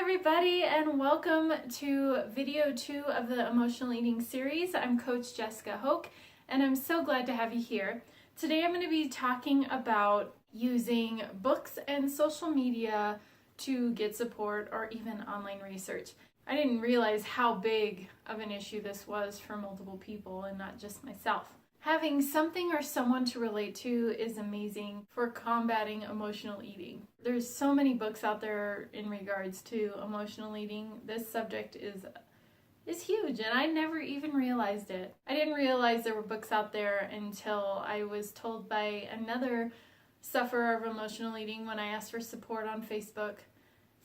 everybody, and welcome to video 2 of the emotional eating series. I'm Coach Jessica Hoke, and I'm so glad to have you here. Today I'm going to be talking about using books and social media to get support or even online research. I didn't realize how big of an issue this was for multiple people and not just myself. Having something or someone to relate to is amazing for combating emotional eating. There's so many books out there in regards to emotional eating. This subject is huge, and I never even realized it. I didn't realize there were books out there until I was told by another sufferer of emotional eating when I asked for support on Facebook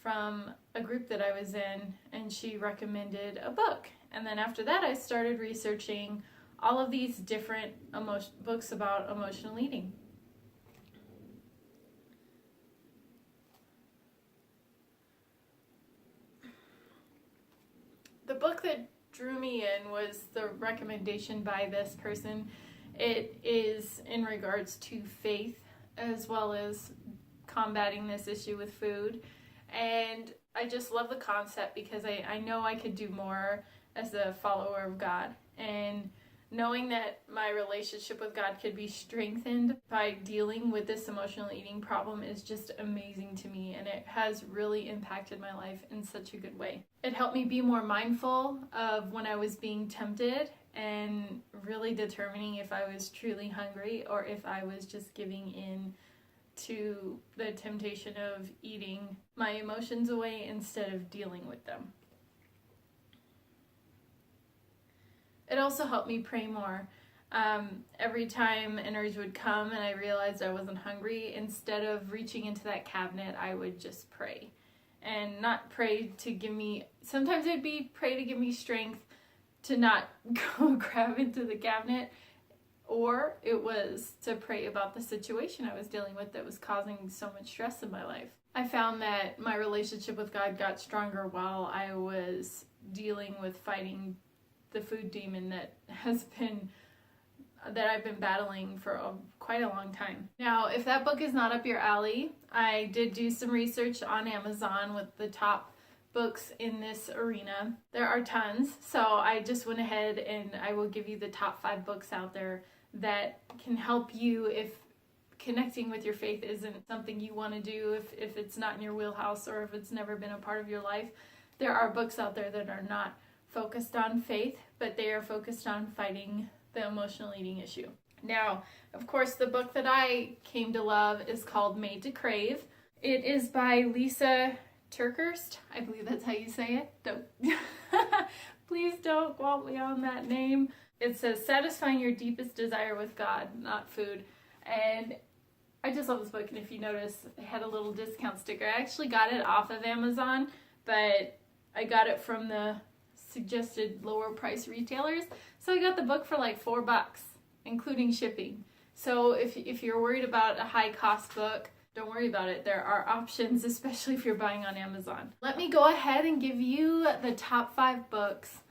from a group that I was in, and she recommended a book. And then after that I started researching all of these different books about emotional eating. The book that drew me in was the recommendation by this person. It is in regards to faith as well as combating this issue with food. And I just love the concept because I know I could do more as a follower of God. And knowing that my relationship with God could be strengthened by dealing with this emotional eating problem is just amazing to me, and it has really impacted my life in such a good way. It helped me be more mindful of when I was being tempted and really determining if I was truly hungry or if I was just giving in to the temptation of eating my emotions away instead of dealing with them. It also helped me pray more. Every time an urge would come and I realized I wasn't hungry, instead of reaching into that cabinet, I would just pray. And not pray to give me, sometimes it would be pray to give me strength to not go grab into the cabinet, or it was to pray about the situation I was dealing with that was causing so much stress in my life. I found that my relationship with God got stronger while I was dealing with fighting the food demon that I've been battling for quite a long time. Now, if that book is not up your alley, I did do some research on Amazon with the top books in this arena. There are tons, so I just went ahead and I will give you the top 5 books out there that can help you if connecting with your faith isn't something you want to do, if it's not in your wheelhouse or if it's never been a part of your life. There are books out there that are not focused on faith, but they are focused on fighting the emotional eating issue. Now, of course, the book that I came to love is called Made to Crave. It is by Lysa Turkeurst. I believe that's how you say it. Please don't quote me on that name. It says, satisfying your deepest desire with God, not food. And I just love this book, and if you notice, it had a little discount sticker. I actually got it off of Amazon, but I got it from the suggested lower price retailers, so I got the book for like $4, including shipping. So if you're worried about a high cost book, don't worry about it. There are options, especially if you're buying on Amazon. Let me go ahead and give you the top 5 books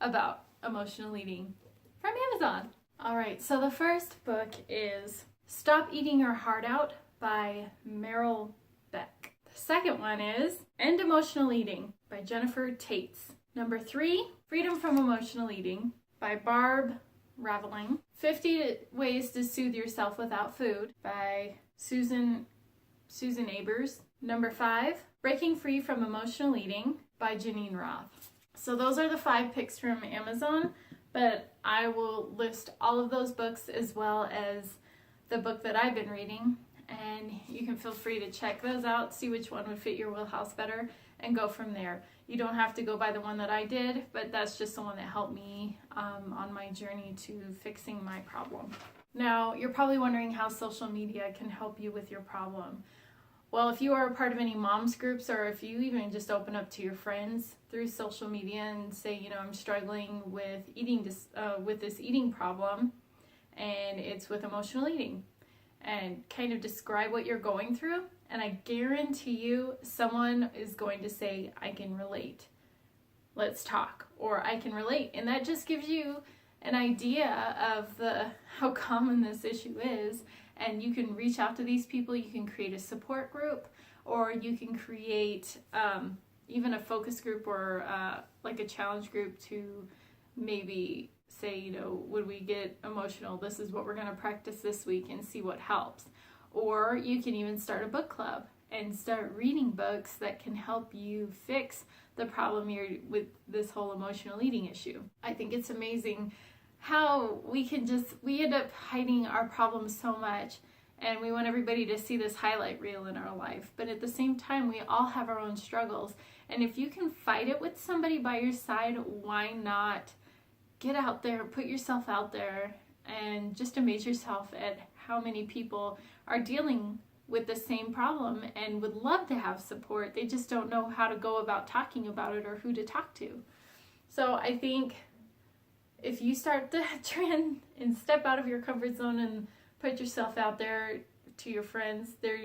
about emotional eating from Amazon. Alright, so the first book is Stop Eating Your Heart Out by Meryl Beck. The second one is End Emotional Eating by Jennifer Taitz. Number 3, Freedom from Emotional Eating by Barb, Raveling. 50 Ways to Soothe Yourself Without Food by Susan Abers. Number 5, Breaking Free from Emotional Eating by Geneen, Roth. So those are the 5 picks from Amazon, but I will list all of those books as well as the book that I've been reading, and you can feel free to check those out, see which one would fit your wheelhouse better, and go from there. You don't have to go by the one that I did, but that's just the one that helped me on my journey to fixing my problem. Now, you're probably wondering how social media can help you with your problem. Well, if you are a part of any moms groups, or if you even just open up to your friends through social media and say, I'm struggling with this eating problem, and it's with emotional eating, and kind of describe what you're going through, and I guarantee you someone is going to say, I can relate. Let's talk. Or I can relate. And that just gives you an idea of how common this issue is. And you can reach out to these people. You can create a support group, or you can create even a focus group or like a challenge group to maybe say, you know, when we get emotional, this is what we're going to practice this week and see what helps. Or you can even start a book club and start reading books that can help you fix the problem you're with this whole emotional eating issue. I think it's amazing how we end up hiding our problems so much, and we want everybody to see this highlight reel in our life. But at the same time, we all have our own struggles. And if you can fight it with somebody by your side, why not get out there, put yourself out there, and just amaze yourself at how many people are dealing with the same problem and would love to have support. They just don't know how to go about talking about it or who to talk to. So I think if you start the trend and step out of your comfort zone and put yourself out there to your friends, there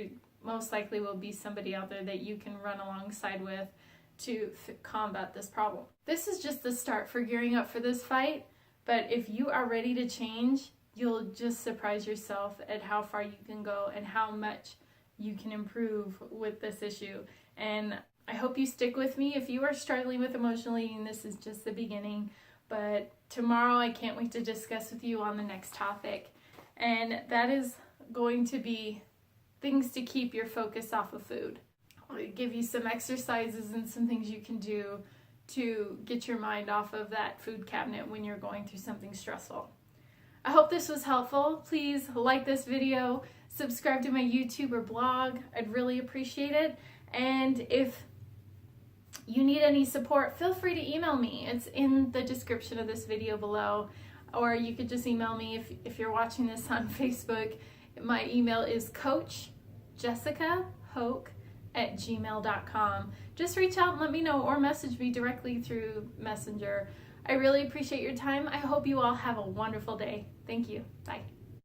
most likely will be somebody out there that you can run alongside with to combat this problem. This is just the start for gearing up for this fight, but if you are ready to change, you'll just surprise yourself at how far you can go and how much you can improve with this issue. And I hope you stick with me. If you are struggling with emotional eating, this is just the beginning. But tomorrow I can't wait to discuss with you on the next topic. And that is going to be things to keep your focus off of food. I'll give you some exercises and some things you can do to get your mind off of that food cabinet when you're going through something stressful. I hope this was helpful. Please like this video, subscribe to my YouTube or blog. I'd really appreciate it. And if you need any support, feel free to email me. It's in the description of this video below. Or you could just email me if you're watching this on Facebook. My email is coachjessicahoke@gmail.com. Just reach out and let me know, or message me directly through Messenger. I really appreciate your time. I hope you all have a wonderful day. Thank you. Bye.